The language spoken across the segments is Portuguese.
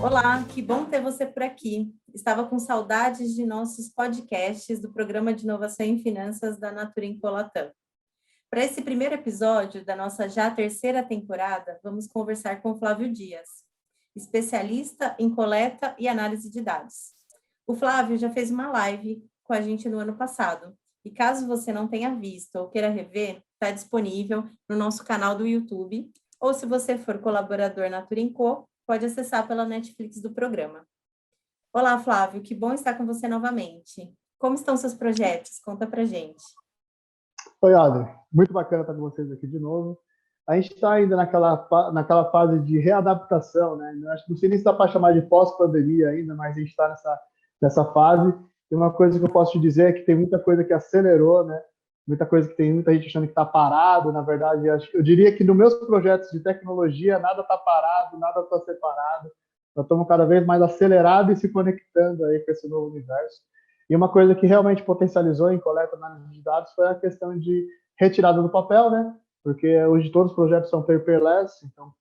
Olá, que bom ter você por aqui. Estava com saudades de nossos podcasts do Programa de Inovação em Finanças da Naturim Latam. Para esse primeiro episódio da nossa já terceira temporada, vamos conversar com Flávio Dias, especialista em coleta e análise de dados. O Flávio já fez uma live com a gente no ano passado, e caso você não tenha visto ou queira rever, está disponível no nosso canal do YouTube, ou se você for colaborador Naturim Co, pode acessar pela Netflix do programa. Olá, Flávio, que bom estar com você novamente. Como estão seus projetos? Conta pra gente. Oi, Adri. Muito bacana estar com vocês aqui de novo. A gente está ainda naquela fase de readaptação, né? Acho que não sei nem se dá para chamar de pós-pandemia ainda, mas a gente está nessa fase. E uma coisa que eu posso te dizer é que tem muita coisa que acelerou, né? Muita coisa que tem muita gente achando que está parado. Na verdade, eu diria que nos meus projetos de tecnologia, nada está parado, nada está separado. Nós estamos cada vez mais acelerados e se conectando aí com esse novo universo. E uma coisa que realmente potencializou em coleta e análise de dados foi a questão de retirada do papel, né? Porque hoje todos os projetos são paperless, então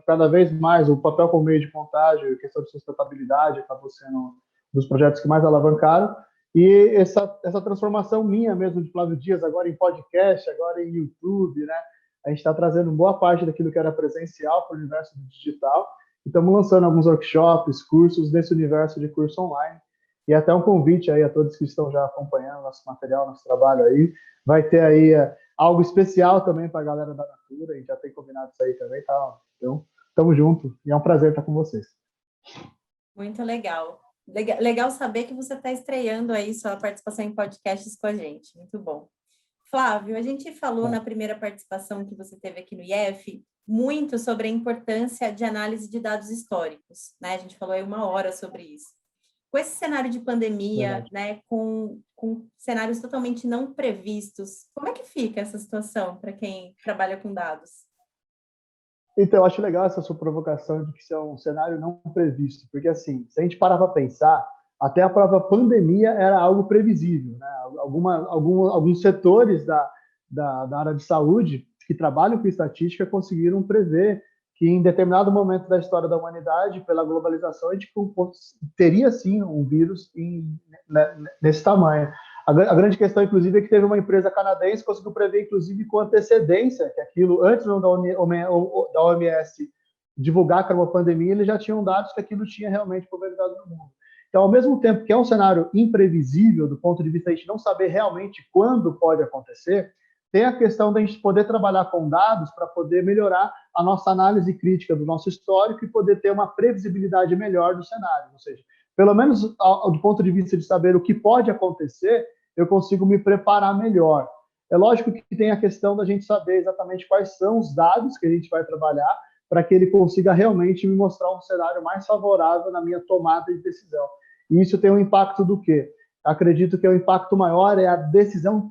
cada vez mais o papel como meio de contagem, a questão de sustentabilidade acabou sendo um dos projetos que mais alavancaram. E essa transformação minha mesmo de Flávio Dias, agora em podcast, agora em YouTube, né? A gente está trazendo boa parte daquilo que era presencial para o universo digital. E estamos lançando alguns workshops, cursos nesse universo de curso online. E até um convite aí a todos que estão já acompanhando nosso material, nosso trabalho aí. Vai ter aí algo especial também para a galera da Natura, a gente já tem combinado isso aí também, tá? Então, estamos juntos e é um prazer estar com vocês. Muito legal. Legal saber que você está estreando aí sua participação em podcasts com a gente. Muito bom. Flávio, a gente falou na primeira participação que você teve aqui no IEF muito sobre a importância de análise de dados históricos, né? A gente falou aí 1 hora sobre isso. Com esse cenário de pandemia, né, com cenários totalmente não previstos, como é que fica essa situação para quem trabalha com dados? Então, eu acho legal essa sua provocação de que isso é um cenário não previsto, porque, assim, se a gente parar para pensar, até a própria pandemia era algo previsível, né? Alguns setores da área de saúde que trabalham com estatística conseguiram prever que em determinado momento da história da humanidade, pela globalização, a gente teria sim um vírus nesse tamanho. A grande questão, inclusive, é que teve uma empresa canadense que conseguiu prever, inclusive, com antecedência, que aquilo, antes da OMS divulgar que era uma pandemia, eles já tinham dados que aquilo tinha realmente pulverizado no mundo. Então, ao mesmo tempo que é um cenário imprevisível, do ponto de vista de a gente não saber realmente quando pode acontecer, tem a questão da gente poder trabalhar com dados para poder melhorar a nossa análise crítica do nosso histórico e poder ter uma previsibilidade melhor do cenário. Ou seja, pelo menos do ponto de vista de saber o que pode acontecer, eu consigo me preparar melhor. É lógico que tem a questão da gente saber exatamente quais são os dados que a gente vai trabalhar para que ele consiga realmente me mostrar um cenário mais favorável na minha tomada de decisão. E isso tem um impacto do quê? Acredito que o impacto maior é a decisão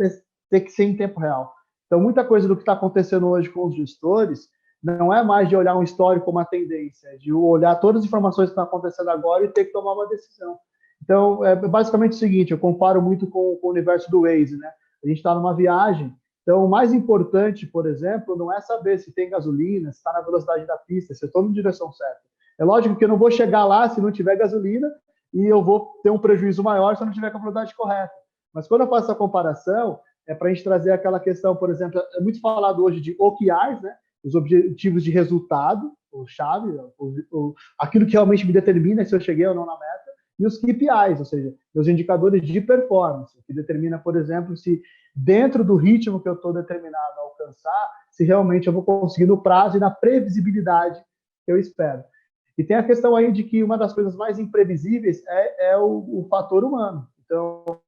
ter que ser em tempo real. Então, muita coisa do que está acontecendo hoje com os gestores não é mais de olhar um histórico como uma tendência, é de olhar todas as informações que estão acontecendo agora e ter que tomar uma decisão. Então, é basicamente o seguinte, eu comparo muito com o universo do Waze, né? A gente está numa viagem, então o mais importante, por exemplo, não é saber se tem gasolina, se está na velocidade da pista, se eu estou na direção certa. É lógico que eu não vou chegar lá se não tiver gasolina e eu vou ter um prejuízo maior se eu não tiver com a velocidade correta. Mas quando eu faço essa comparação, é para a gente trazer aquela questão, por exemplo, é muito falado hoje de OKRs, né? Os objetivos de resultado, o chave, aquilo que realmente me determina se eu cheguei ou não na meta, e os KPIs, ou seja, os indicadores de performance, que determina, por exemplo, se dentro do ritmo que eu estou determinado a alcançar, se realmente eu vou conseguir no prazo e na previsibilidade que eu espero. E tem a questão aí de que uma das coisas mais imprevisíveis é o fator humano. Então,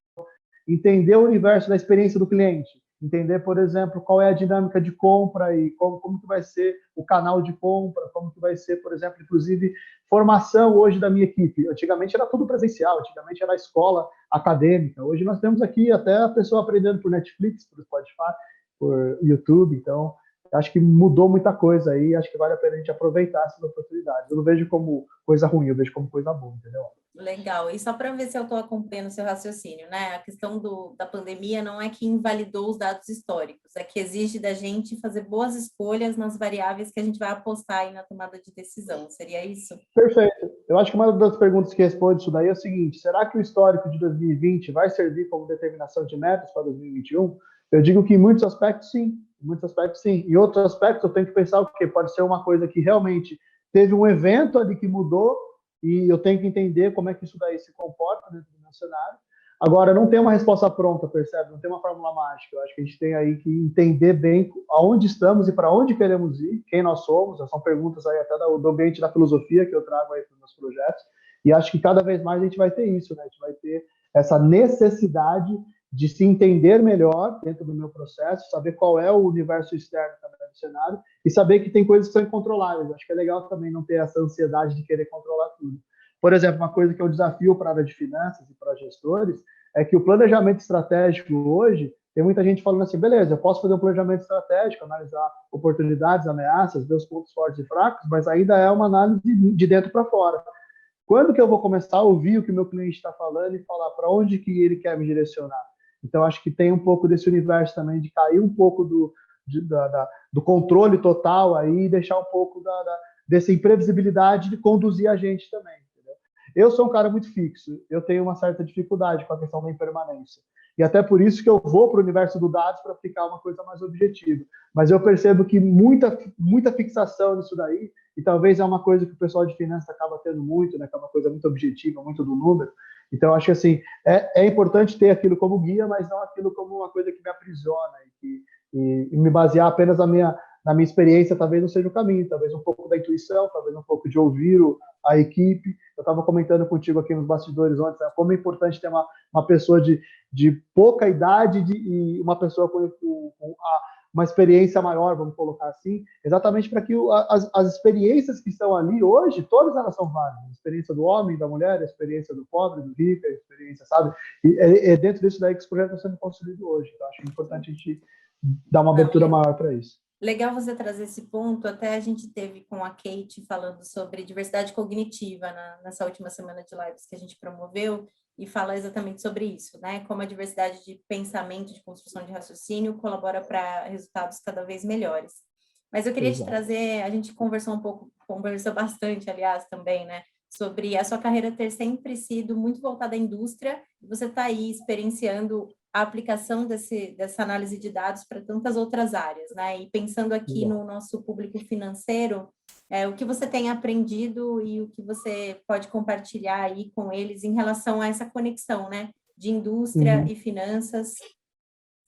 entender o universo da experiência do cliente, entender, por exemplo, qual é a dinâmica de compra e como que vai ser o canal de compra, como que vai ser, por exemplo, inclusive, formação hoje da minha equipe. Antigamente era tudo presencial, antigamente era escola acadêmica. Hoje nós temos aqui até a pessoa aprendendo por Netflix, por Spotify, por YouTube. Então, acho que mudou muita coisa aí, acho que vale a pena a gente aproveitar essas oportunidades. Eu não vejo como coisa ruim, eu vejo como coisa boa, entendeu? Legal. E só para ver se eu estou acompanhando o seu raciocínio, né? A questão da pandemia não é que invalidou os dados históricos, é que exige da gente fazer boas escolhas nas variáveis que a gente vai apostar aí na tomada de decisão. Seria isso? Perfeito. Eu acho que uma das perguntas que responde isso daí é o seguinte: será que o histórico de 2020 vai servir como determinação de metas para 2021? Eu digo que em muitos aspectos, sim. Em muitos aspectos, sim. Em outros aspectos, eu tenho que pensar o quê? Pode ser uma coisa que realmente teve um evento ali que mudou e eu tenho que entender como é que isso daí se comporta dentro do meu cenário. Agora, não tem uma resposta pronta, percebe? Não tem uma fórmula mágica. Eu acho que a gente tem aí que entender bem aonde estamos e para onde queremos ir, quem nós somos. São perguntas aí até do ambiente da filosofia que eu trago aí para os meus projetos. E acho que cada vez mais a gente vai ter isso, né? A gente vai ter essa necessidade de se entender melhor dentro do meu processo, saber qual é o universo externo também do cenário e saber que tem coisas que são incontroláveis. Acho que é legal também não ter essa ansiedade de querer controlar tudo. Por exemplo, uma coisa que é um desafio para a área de finanças e para gestores é que o planejamento estratégico hoje, tem muita gente falando assim, beleza, eu posso fazer um planejamento estratégico, analisar oportunidades, ameaças, ver os pontos fortes e fracos, mas ainda é uma análise de dentro para fora. Quando que eu vou começar a ouvir o que o meu cliente está falando e falar para onde que ele quer me direcionar? Então, acho que tem um pouco desse universo também de cair um pouco do controle total aí e deixar um pouco dessa imprevisibilidade de conduzir a gente também. Eu sou um cara muito fixo, eu tenho uma certa dificuldade com a questão da impermanência. E até por isso que eu vou para o universo do dados para ficar uma coisa mais objetiva. Mas eu percebo que muita fixação nisso daí, e talvez é uma coisa que o pessoal de finanças acaba tendo muito, né, que é uma coisa muito objetiva, muito do número. Então, acho que assim, é importante ter aquilo como guia, mas não aquilo como uma coisa que me aprisiona e me basear apenas na minha experiência, talvez não seja o caminho, talvez um pouco da intuição, talvez um pouco de ouvir a equipe. Eu estava comentando contigo aqui nos bastidores ontem, né, como é importante ter uma pessoa de pouca idade e uma pessoa com uma experiência maior, vamos colocar assim, exatamente para que as experiências que estão ali hoje, todas elas são válidas. A experiência do homem, da mulher, a experiência do pobre, do rico, a experiência, sabe? E é dentro disso daí que os projetos estão sendo construídos hoje. Então, acho importante a gente dar uma abertura maior para isso. Legal você trazer esse ponto, até a gente teve com a Kate falando sobre diversidade cognitiva nessa última semana de lives que a gente promoveu, e fala exatamente sobre isso, né? Como a diversidade de pensamento, de construção de raciocínio colabora para resultados cada vez melhores. Mas eu queria te trazer, a gente conversou bastante, aliás, também, né? Sobre a sua carreira ter sempre sido muito voltada à indústria, e você está aí experienciando a aplicação dessa análise de dados para tantas outras áreas, né? E pensando aqui no nosso público financeiro, o que você tem aprendido e o que você pode compartilhar aí com eles em relação a essa conexão, né? De indústria e finanças.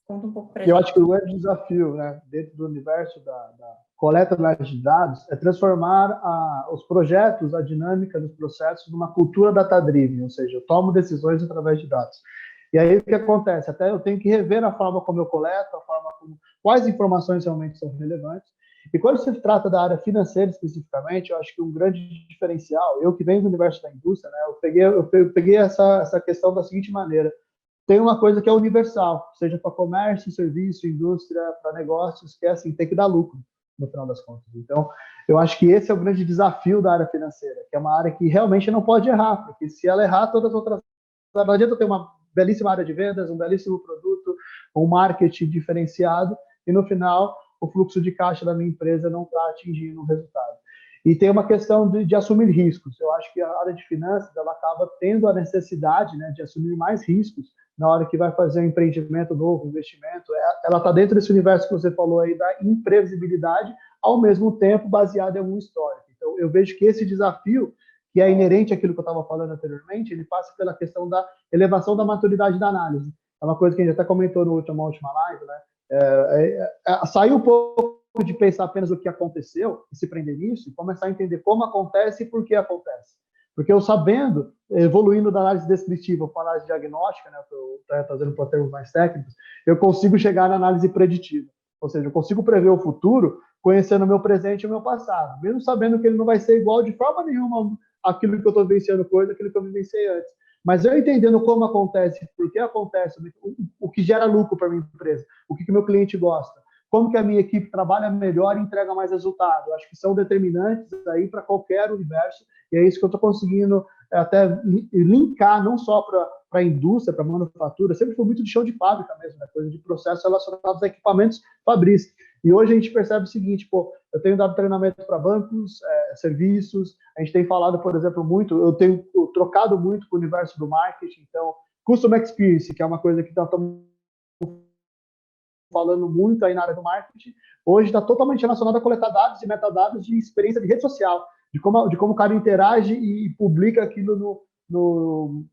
Conta um pouco para a gente. Eu acho que o grande desafio, né, dentro do universo da coleta de dados é transformar os projetos, a dinâmica dos processos numa cultura data-driven, ou seja, eu tomo decisões através de dados. E aí o que acontece? Até eu tenho que rever a forma como eu coleto, quais informações realmente são relevantes. E quando se trata da área financeira especificamente, eu acho que um grande diferencial, eu que venho do universo da indústria, né, eu peguei essa questão da seguinte maneira: tem uma coisa que é universal, seja para comércio, serviço, indústria, para negócios, que é assim, tem que dar lucro no final das contas. Então, eu acho que esse é o grande desafio da área financeira, que é uma área que realmente não pode errar, porque se ela errar, todas as outras... Não adianta ter uma belíssima área de vendas, um belíssimo produto, um marketing diferenciado, e no final o fluxo de caixa da minha empresa não está atingindo o resultado. E tem uma questão de assumir riscos. Eu acho que a área de finanças ela acaba tendo a necessidade, né, de assumir mais riscos na hora que vai fazer um empreendimento novo, um investimento. Ela está dentro desse universo que você falou aí da imprevisibilidade, ao mesmo tempo baseado em algum histórico. Então, eu vejo que esse desafio, que é inerente àquilo que eu estava falando anteriormente, ele passa pela questão da elevação da maturidade da análise. É uma coisa que a gente até comentou na última live, né? Sair um pouco de pensar apenas o que aconteceu e se prender nisso e começar a entender como acontece e por que acontece. Porque eu sabendo, evoluindo da análise descritiva para a análise diagnóstica, né, eu estou trazendo para termos mais técnicos, eu consigo chegar na análise preditiva. Ou seja, eu consigo prever o futuro conhecendo o meu presente e o meu passado, mesmo sabendo que ele não vai ser igual de forma nenhuma àquilo que eu estou vivenciando coisa, aquilo que eu vivenciei antes. Mas eu entendendo como acontece, por que acontece, o que gera lucro para a minha empresa, o que meu cliente gosta, como que a minha equipe trabalha melhor e entrega mais resultado. Eu acho que são determinantes aí para qualquer universo, e é isso que eu estou conseguindo até linkar, não só para a indústria, para a manufatura, sempre foi muito de chão de fábrica mesmo, né? Coisa de processos relacionados a equipamentos fabris. E hoje a gente percebe o seguinte, pô, eu tenho dado treinamento para bancos, serviços, a gente tem falado, por exemplo, muito, eu tenho trocado muito com o universo do marketing, então, Customer Experience, que é uma coisa que nós estamos falando muito aí na área do marketing, hoje está totalmente relacionado a coletar dados e metadados de experiência de rede social, de como o cara interage e publica aquilo no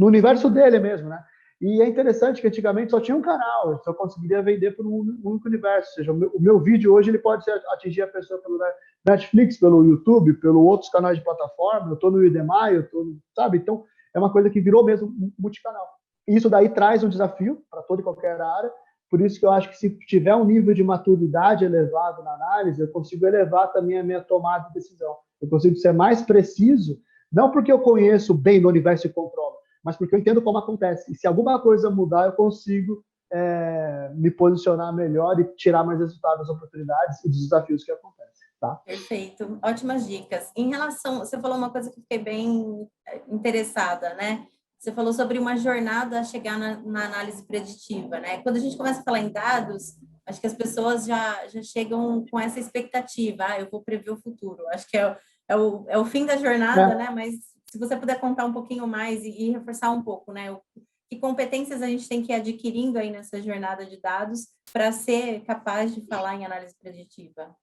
universo dele mesmo, né? E é interessante que antigamente só tinha um canal, eu só conseguiria vender por um único universo, ou seja, o meu vídeo hoje ele pode atingir a pessoa pelo Netflix, pelo YouTube, pelo outros canais de plataforma, eu estou no Udemy, eu estou, sabe? Então, é uma coisa que virou mesmo multicanal. E isso daí traz um desafio para toda e qualquer área, por isso que eu acho que se tiver um nível de maturidade elevado na análise, eu consigo elevar também a minha tomada de decisão. Eu consigo ser mais preciso, não porque eu conheço bem no universo e controlo, mas porque eu entendo como acontece. E se alguma coisa mudar, eu consigo me posicionar melhor e tirar mais resultados das oportunidades e dos desafios que acontecem. Tá? Perfeito, ótimas dicas. Em relação, você falou uma coisa que fiquei bem interessada, né? Você falou sobre uma jornada a chegar na análise preditiva, né? Quando a gente começa a falar em dados, acho que as pessoas já chegam com essa expectativa, eu vou prever o futuro. Acho que é o fim da jornada, né? Mas se você puder contar um pouquinho mais e reforçar um pouco, né? Que competências a gente tem que ir adquirindo aí nessa jornada de dados para ser capaz de falar em análise preditiva?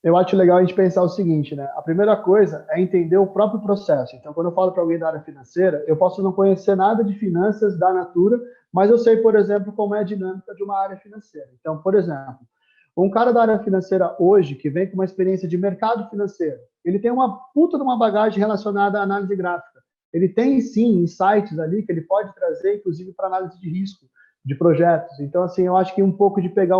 Eu acho legal a gente pensar o seguinte, né? A primeira coisa é entender o próprio processo. Então, quando eu falo para alguém da área financeira, eu posso não conhecer nada de finanças da Natura, mas eu sei, por exemplo, como é a dinâmica de uma área financeira. Então, por exemplo, um cara da área financeira hoje, que vem com uma experiência de mercado financeiro, ele tem uma puta de uma bagagem relacionada à análise gráfica. Ele tem, sim, insights ali que ele pode trazer, inclusive, para análise de risco de projetos. Então, assim, eu acho que um pouco de pegar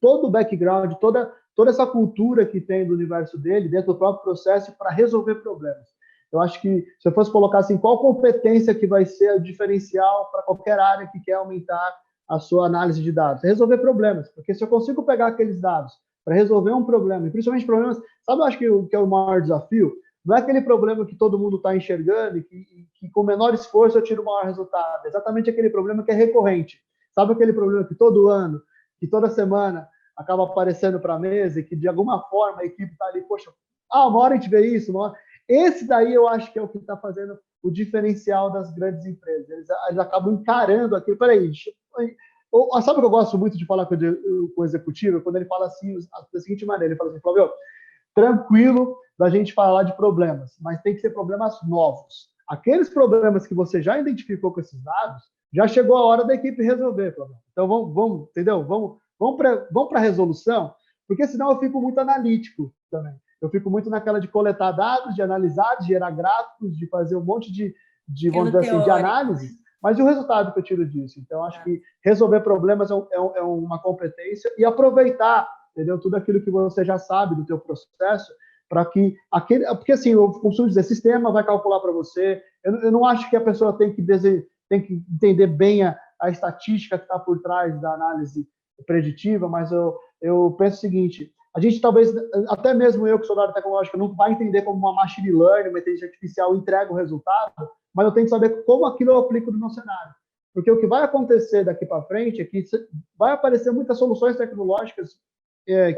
todo o background, toda essa cultura que tem do universo dele, dentro do próprio processo, para resolver problemas. Eu acho que, se eu fosse colocar assim, qual competência que vai ser o diferencial para qualquer área que quer aumentar a sua análise de dados? É resolver problemas, porque se eu consigo pegar aqueles dados para resolver um problema, e principalmente problemas, sabe, eu acho que o que é o maior desafio? Não é aquele problema que todo mundo está enxergando e que com menor esforço eu tiro o maior resultado. É exatamente aquele problema que é recorrente. Sabe aquele problema que todo ano, que toda semana acaba aparecendo para a mesa e que, de alguma forma, a equipe está ali, poxa, uma hora a gente vê isso, uma hora... Esse daí eu acho que é o que está fazendo o diferencial das grandes empresas. Eles acabam encarando aquilo. Peraí, sabe o que eu gosto muito de falar com o executivo? Quando ele fala assim, da seguinte maneira, ele fala assim, Flávio, tranquilo da gente falar de problemas, mas tem que ser problemas novos. Aqueles problemas que você já identificou com esses dados, já chegou a hora da equipe resolver. Flávio. Então, vamos, entendeu? Vamos para a resolução, porque senão eu fico muito analítico também. Eu fico muito naquela de coletar dados, de analisar, de gerar gráficos, de fazer um monte de vamos dizer assim, de análise, mas e o resultado que eu tiro disso? Então, acho que resolver problemas é uma competência e aproveitar, entendeu? Tudo aquilo que você já sabe do teu processo, para que porque assim, eu costumo dizer, sistema vai calcular para você. Eu não acho que a pessoa tem que entender bem a estatística que está por trás da análise preditiva, mas eu penso o seguinte, a gente talvez, até mesmo eu que sou da área tecnológica, não vai entender como uma machine learning, uma inteligência artificial entrega o resultado, mas eu tenho que saber como aquilo eu aplico no meu cenário. Porque o que vai acontecer daqui para frente é que vai aparecer muitas soluções tecnológicas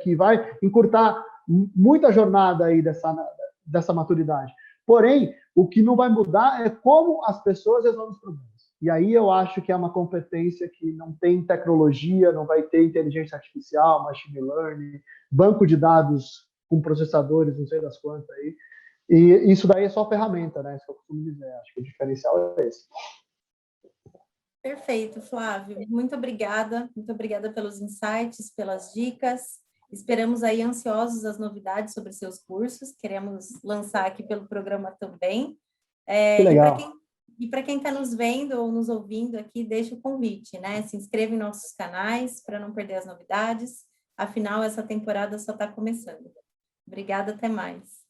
que vai encurtar muita jornada aí dessa maturidade. Porém, o que não vai mudar é como as pessoas resolvem os problemas. E aí eu acho que é uma competência que não tem tecnologia, não vai ter inteligência artificial, machine learning, banco de dados com processadores, não sei das quantas aí. E isso daí é só ferramenta, né? Isso que eu costumo dizer. Acho que o diferencial é esse. Perfeito, Flávio. Muito obrigada pelos insights, pelas dicas. Esperamos aí ansiosos as novidades sobre seus cursos. Queremos lançar aqui pelo programa também. Que legal. E para quem está nos vendo ou nos ouvindo aqui, deixa o convite, né? Se inscreva em nossos canais para não perder as novidades. Afinal, essa temporada só está começando. Obrigada, até mais.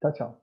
Tchau, tchau.